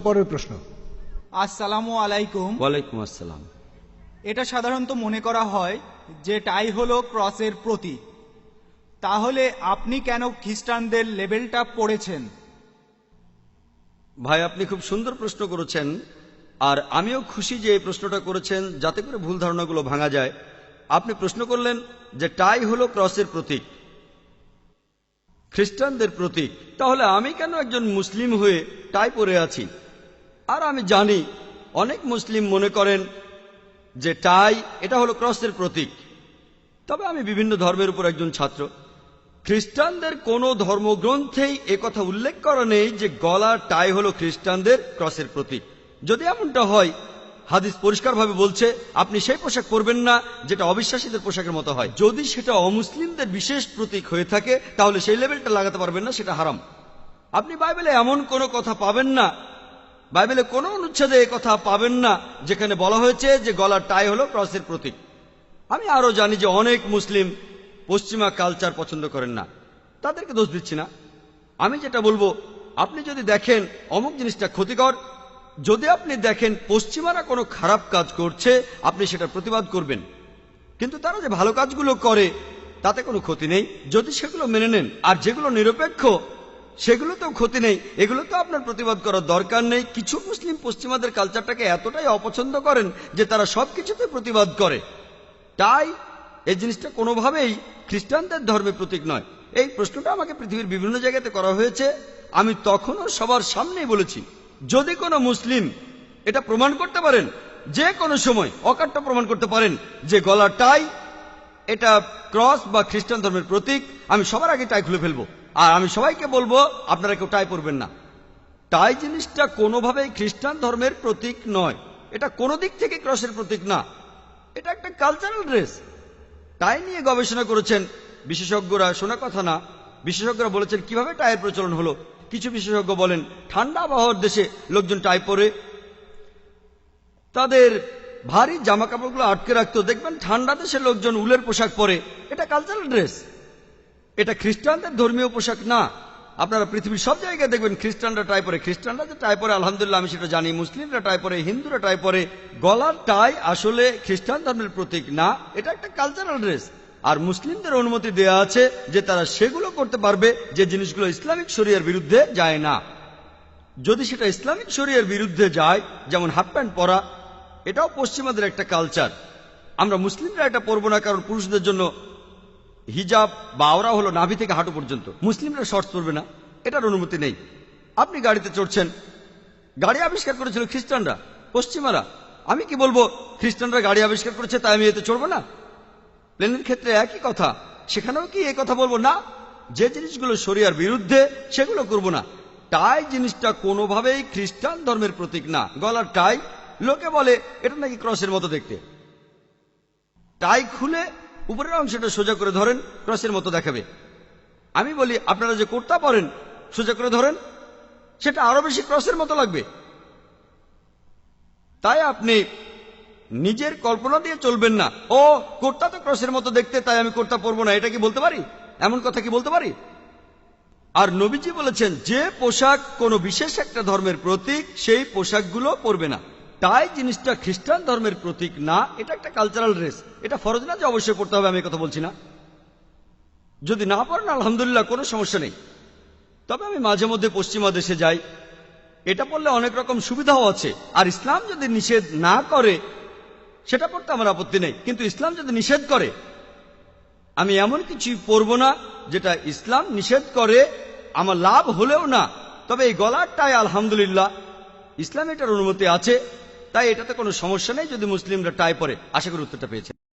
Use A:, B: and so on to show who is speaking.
A: পরের প্রশ্ন।
B: আসসালামু আলাইকুম।
C: ওয়ালাইকুম আসসালাম।
B: এটা সাধারণত মনে করা হয় যে টাই হলো ক্রসের প্রতীক, তাহলে আপনি কেন খ্রিস্টানদের লেবেলটা পড়েছেন?
C: ভাই, আপনি খুব সুন্দর প্রশ্ন করেছেন, আর আমিও খুশি যে এই প্রশ্নটা করেছেন, যাতে করে ভুল ধারণাগুলো ভাঙা যায়। আপনি প্রশ্ন করলেন যে টাই হলো ক্রসের প্রতীক, খ্রিস্টানদের প্রতীক, তাহলে আমি কেন একজন মুসলিম হয়ে টাই পরে আছি? আর আমি জানি অনেক মুসলিম মনে করেন যে টাই এটা হলো ক্রসের প্রতীক। তবে আমি বিভিন্ন ধর্মের উপর একজন ছাত্র। খ্রিস্টানদের কোনো ধর্মগ্রন্থেই একথা উল্লেখ করা নেই যে গলার টাই হলো খ্রিস্টানদের ক্রসের প্রতীক। যদি এমনটা হয়, হাদিস পরিষ্কারভাবে বলছে আপনি সেই পোশাক পরবেন না যেটা অবিশ্বাসীদের পোশাকের মতো হয়। যদি সেটা অমুসলিমদের বিশেষ প্রতীক হয়ে থাকে, তাহলে সেই লেভেলটা লাগাতে পারবেন না, সেটা হারাম। আপনি বাইবেলে এমন কোনো কথা পাবেন না, বাইবেলে কোনো অনুচ্ছেদে এ কথা পাবেন না যেখানে বলা হয়েছে যে গলার টাই হলো ক্রসের প্রতীক। আমি আরো জানি যে অনেক মুসলিম পশ্চিমা কালচার পছন্দ করেন না, তাদেরকে দোষ দিচ্ছি না। আমি যেটা বলবো, আপনি যদি দেখেন অমুক জিনিসটা ক্ষতিকর, যদি আপনি দেখেন পশ্চিমারা কোনো খারাপ কাজ করছে, আপনি সেটা প্রতিবাদ করবেন। কিন্তু তারা যে ভালো কাজগুলো করে তাতে কোনো ক্ষতি নেই যদি সেগুলো মেনে নেন। আর যেগুলো নিরপেক্ষ সেগুলোতেও ক্ষতি নেই, এগুলো তো আপনার প্রতিবাদ করার দরকার নেই। কিছু মুসলিম পশ্চিমাদের কালচারটাকে এতটাই অপছন্দ করেন যে তারা সবকিছুতে প্রতিবাদ করে। তাই এই জিনিসটা কোনোভাবেই খ্রিস্টানদের ধর্মের প্রতীক নয়। এই প্রশ্নটা আমাকে পৃথিবীর বিভিন্ন জায়গাতে করা হয়েছে। আমি তখনও সবার সামনেই বলেছি, যদি কোনো মুসলিম এটা প্রমাণ করতে পারেন, যে কোনো সময় অকাট্য প্রমাণ করতে পারেন যে গলার টাই এটা ক্রস বা খ্রিস্টান ধর্মের প্রতীক, আমি সবার আগে টাই খুলে ফেলবো। আর আমি সবাইকে বলবো আপনারা কেউ টাই পরবেন না। টাই জিনিসটা কোনোভাবেই খ্রিস্টান ধর্মের প্রতীক নয়, এটা কোনো দিক থেকে ক্রসের প্রতীক না, এটা একটা কালচারাল ড্রেস। টাই নিয়ে গবেষণা করেছেন বিশেষজ্ঞরা, শোনা কথা না। বিশেষজ্ঞরা বলেছেন কিভাবে টাইয়ের প্রচলন হলো। কিছু বিশেষজ্ঞ বলেন ঠান্ডা আবহাওয়ার দেশে লোকজন টাই পরে তাদের ভারী জামা কাপড়গুলো আটকে রাখতো। দেখবেন ঠান্ডা দেশের লোকজন উলের পোশাক পরে, এটা কালচারাল ড্রেস, এটা খ্রিস্টানদের ধর্মীয় পোশাক না। আপনারা পৃথিবীর সব জায়গায় দেখবেন খ্রিস্টানরা টাই পরে। খ্রিস্টানরা যে টাই পরে আলহামদুলিল্লাহ আমি সেটা জানি, মুসলিমরা টাই পরে, হিন্দুরা টাই পরে। গলার টাই আসলে খ্রিস্টান ধর্মের প্রতীক না, এটা একটা কালচারাল ড্রেস। আর মুসলিমদের অনুমতি দেয়া আছে যে তারা সেগুলো করতে পারবে যে জিনিসগুলো ইসলামিক শরিয়ার বিরুদ্ধে যায় না। যদি সেটা ইসলামিক শরিয়ার বিরুদ্ধে যায়, যেমন হাফ প্যান্ট পরা, এটাও পশ্চিমাদের একটা কালচার। আমরা মুসলিমরা এটা পরবো না, কারণ পুরুষদের জন্য হিজাব বা আওরা হলো নাভি থেকে হাঁটু পর্যন্ত। মুসলিমরা শর্টস পরবে না, এটার অনুমতি নেই। আপনি গাড়িতে চড়ছেন, গাড়ি আবিষ্কার করেছিল খ্রিস্টানরা, পশ্চিমারা। আমি কি বলবো খ্রিস্টানরা গাড়ি আবিষ্কার করেছে তাই আমি এতে চড়বো না? প্লেনের ক্ষেত্রে একই কথা, সেখানেও কি এই কথা বলবো না? যে জিনিসগুলো শরিয়ার বিরুদ্ধে সেগুলো করব না। টাই জিনিসটা কোনোভাবেই খ্রিস্টান ধর্মের প্রতীক না। গলার টাই, লোকে বলে এটা নাকি ক্রসের মতো দেখতে। টাই খুলে উপরের অংশটা সোজা করে ধরেন, ক্রসের মতো দেখাবে। আমি বলি আপনারা যে কুর্তা পরেন সোজা করে ধরেন, সেটা আরো বেশি ক্রসের মতো লাগবে। তাই আপনি নিজের কল্পনা দিয়ে চলবেন না, ও কুর্তা তো ক্রসের মতো দেখতে তাই আমি কুর্তা পরবো না, এটা কি বলতে পারি? এমন কথা কি বলতে পারি? আর নবীজি বলেছেন যে পোশাক কোনো বিশেষ একটা ধর্মের প্রতীক সেই পোশাকগুলো পরবে না। তাই জিনিসটা খ্রিস্টান ধর্মের প্রতীক না, এটা একটা কালচারাল ড্রেস। এটা ফরজ না যে অবশ্যই পড়তে হবে, আমি কথা বলছি না। যদি না পড়েন আলহামদুলিল্লাহ, কোনো সমস্যা নেই। তবে আমি মাঝে মধ্যে পশ্চিমা দেশে যাই, এটা পড়লে অনেক রকম সুবিধাও আছে। আর ইসলাম যদি নিষেধ না করে সেটা পড়তে আমার আপত্তি নেই, কিন্তু ইসলাম যদি নিষেধ করে আমি এমন কিছু পরব না যেটা ইসলাম নিষেধ করে, আমার লাভ হলেও না। তবে এই গলারটাই আলহামদুলিল্লাহ ইসলাম এটার অনুমতি আছে, তাই এটাতে কোনো সমস্যা নেই যদি মুসলিমরা টাই পরে। আশা করি উত্তরটা পেয়েছেন।